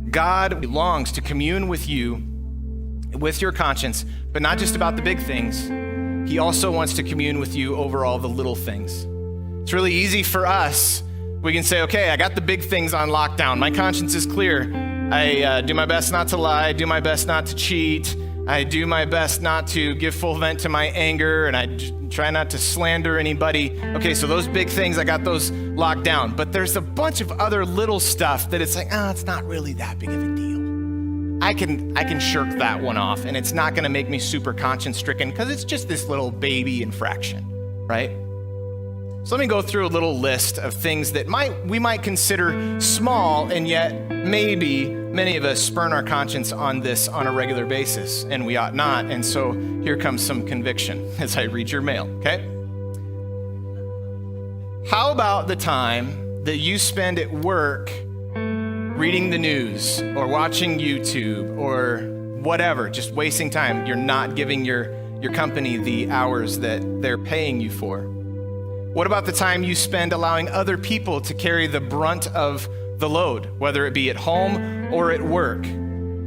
God longs to commune with you, with your conscience, but not just about the big things. He also wants to commune with you over all the little things. It's really easy for us. We can say, okay, I got the big things on lockdown. My conscience is clear. I do my best not to lie, do my best not to cheat. I do my best not to give full vent to my anger, and I try not to slander anybody. Okay, so those big things, I got those locked down. But there's a bunch of other little stuff that it's like, it's not really that big of a deal. I can shirk that one off, and it's not gonna make me super conscience-stricken because it's just this little baby infraction, right? So let me go through a little list of things that we might consider small, and yet maybe many of us spurn our conscience on this on a regular basis, and we ought not. And so here comes some conviction as I read your mail, okay? How about the time that you spend at work reading the news or watching YouTube or whatever, just wasting time? You're not giving your company the hours that they're paying you for. What about the time you spend allowing other people to carry the brunt of the load, whether it be at home or at work?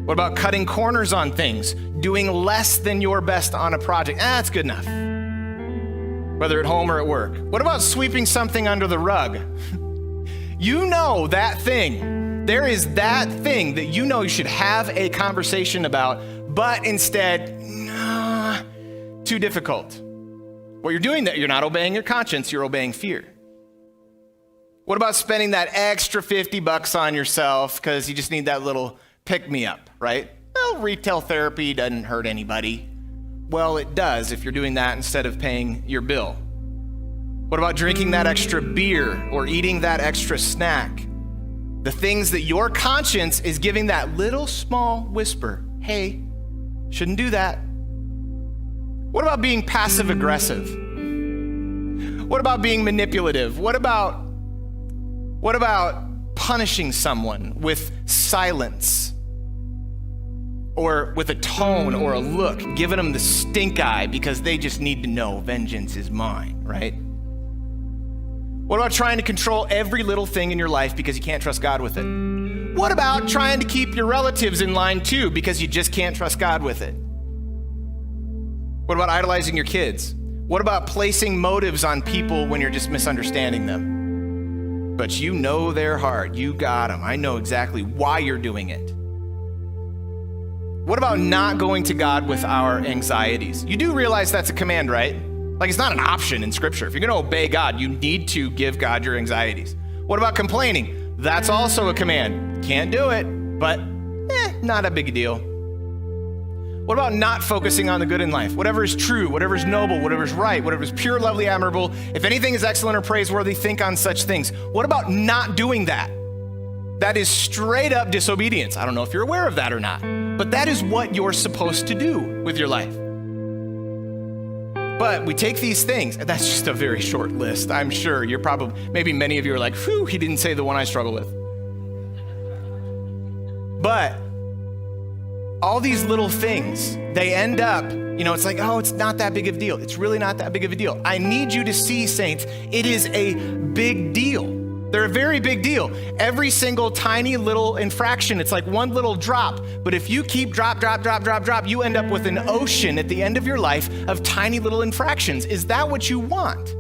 What about cutting corners on things, doing less than your best on a project? That's good enough, whether at home or at work. What about sweeping something under the rug? You know that thing. There is that thing that you know you should have a conversation about, but instead, too difficult. What you're doing, that you're not obeying your conscience, you're obeying fear. What about spending that extra $50 on yourself because you just need that little pick-me-up, right? Well, retail therapy doesn't hurt anybody. Well, it does if you're doing that instead of paying your bill. What about drinking that extra beer or eating that extra snack? The things that your conscience is giving that little small whisper, hey, shouldn't do that. What about being passive-aggressive? What about being manipulative? What about punishing someone with silence or with a tone or a look, giving them the stink eye because they just need to know vengeance is mine, right? What about trying to control every little thing in your life because you can't trust God with it? What about trying to keep your relatives in line too because you just can't trust God with it? What about idolizing your kids? What about placing motives on people when you're just misunderstanding them? But you know their heart. You got them. I know exactly why you're doing it. What about not going to God with our anxieties? You do realize that's a command, right? Like, it's not an option in Scripture. If you're going to obey God, you need to give God your anxieties. What about complaining? That's also a command. Can't do it, but not a big deal. What about not focusing on the good in life? Whatever is true, whatever is noble, whatever is right, whatever is pure, lovely, admirable, if anything is excellent or praiseworthy, think on such things. What about not doing that? That is straight up disobedience. I don't know if you're aware of that or not, but that is what you're supposed to do with your life. But we take these things, and that's just a very short list. I'm sure maybe many of you are like, whew, he didn't say the one I struggle with. But all these little things, they end up, it's like, it's not that big of a deal. It's really not that big of a deal. I need you to see, saints, it is a big deal. They're a very big deal. Every single tiny little infraction, it's like one little drop. But if you keep drop, you end up with an ocean at the end of your life of tiny little infractions. Is that what you want?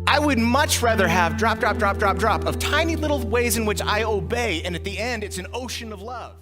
I would much rather have drop of tiny little ways in which I obey, and at the end, it's an ocean of love.